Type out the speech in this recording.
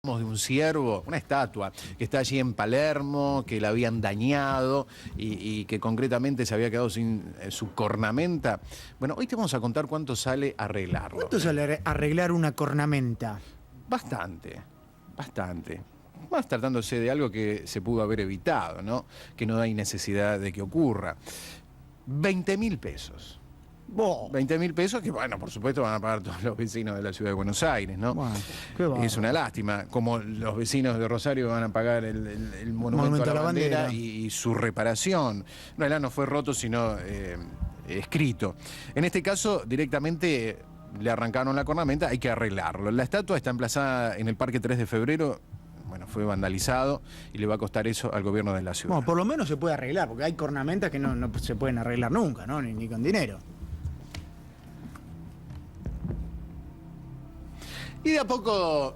De un ciervo, una estatua que está allí en Palermo, que la habían dañado y que concretamente se había quedado sin su cornamenta. Bueno, hoy te vamos a contar cuánto sale arreglarlo. ¿Cuánto sale arreglar una cornamenta? Bastante, bastante. Más tratándose de algo que se pudo haber evitado, ¿no? Que no hay necesidad de que ocurra. 20.000 pesos. 20.000 pesos que, bueno, por supuesto van a pagar todos los vecinos de la ciudad de Buenos Aires, ¿no? Bueno, qué es una lástima, como los vecinos de Rosario van a pagar el monumento a la bandera y su reparación. No, no fue roto, sino escrito. En este caso, directamente le arrancaron la cornamenta, hay que arreglarlo. La estatua está emplazada en el Parque 3 de Febrero. Bueno, fue vandalizado y le va a costar eso al gobierno de la ciudad. Bueno, por lo menos se puede arreglar, porque hay cornamentas que no se pueden arreglar nunca, ¿no? Ni con dinero. Y de a poco...